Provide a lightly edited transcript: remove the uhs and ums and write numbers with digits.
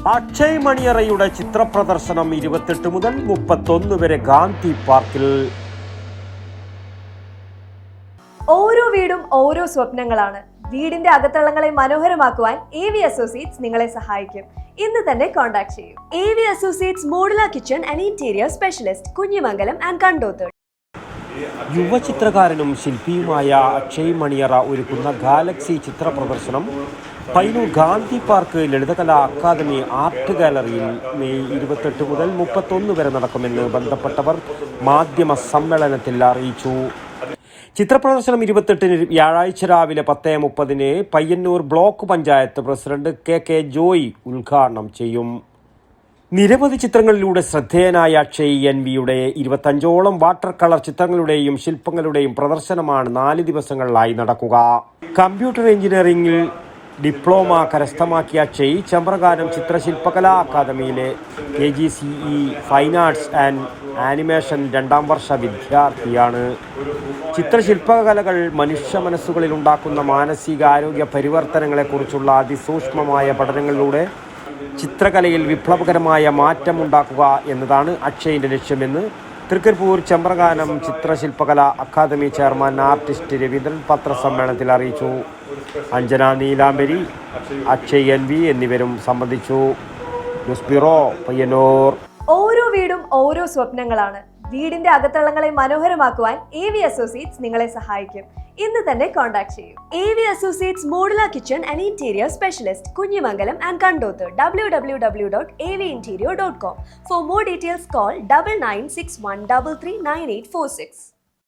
അക്ഷയ് മണിയറയുടെ ചിത്രപ്രദർശനം 28 മുതൽ 31 വരെ ഗാന്ധി പാർക്കിൽ. ഓരോ വീടും ഓരോ സ്വപ്നങ്ങളാണ്. വീടിന്റെ അകത്തളങ്ങളെ മനോഹരമാക്കുവാൻ AV അസോസിയേറ്റ്സ് നിങ്ങളെ സഹായിക്കും. ഇന്ന് തന്നെ കോൺടാക്ട് ചെയ്യൂ. AV associates modular kitchen and interior specialist, Kunhimangalam and Kandothur. യുവചിത്രകാരനും ശില്പിയുമായ അക്ഷയ് മണിയറ ഒരുക്കുന്ന ഗാലക്സി ചിത്ര പ്രദർശനം Payyanur Gandhi park Lalithakala academy art ഗാലറിയിൽ മെയ് 28 മുതൽ 31 വരെ നടക്കുമെന്ന് ബന്ധപ്പെട്ടവർ മാധ്യമ സമ്മേളനത്തിൽ അറിയിച്ചു. ചിത്രപ്രദർശനം 28-ന് വ്യാഴാഴ്ച രാവിലെ 10:30 Payyanur block panchayat president KK Joy ഉദ്ഘാടനം ചെയ്യും. നിരവധി ചിത്രങ്ങളിലൂടെ ശ്രദ്ധേയനായ അക്ഷയ് NVയുടെ 25ഓളം വാട്ടർ കളർ ചിത്രങ്ങളുടെയും ശില്പങ്ങളുടെയും പ്രദർശനമാണ് 4 ദിവസങ്ങളിലായി നടക്കുക. കമ്പ്യൂട്ടർ എഞ്ചിനീയറിംഗിൽ ഡിപ്ലോമ കരസ്ഥമാക്കിയ അക്ഷയ് ചമ്പ്രകാനം ചിത്രശില്പകലാ അക്കാദമിയിലെ KGCE fine arts and animation 2ാം വർഷ വിദ്യാർത്ഥിയാണ്. ചിത്രശില്പകലകൾ മനുഷ്യ മനസ്സുകളിൽ ഉണ്ടാക്കുന്ന മാനസികാരോഗ്യ പരിവർത്തനങ്ങളെക്കുറിച്ചുള്ള അതിസൂക്ഷ്മമായ പഠനങ്ങളിലൂടെ ചിത്രകലയിൽ വിപ്ലവകരമായ മാറ്റമുണ്ടാക്കുക എന്നതാണ് അക്ഷയിൻ്റെ ലക്ഷ്യമെന്ന് Thrikaripur Chambrakanam Chitrashilpakala academy chairman artist Raveendran പത്രസമ്മേളനത്തിൽ അറിയിച്ചു. അഞ്ജന നീലാംബരി, അക്ഷയ് NV എന്നിവരും സംബന്ധിച്ചു. News bureau, Payyanur. ഓരോ വീടും ഓരോ സ്വപ്നങ്ങളാണ്. വീടിന്റെ അകത്തളങ്ങളെ മനോഹരമാക്കുവാൻ AV അസോസിയേറ്റ്സ് നിങ്ങളെ സഹായിക്കും. ഇന്ന് തന്നെ കോൺടാക്ട് ചെയ്യൂ. AV associates modular kitchen and interior specialist, Kunhimangalam and Kandothur. www.avinterior.com. For more details, call 9961339846.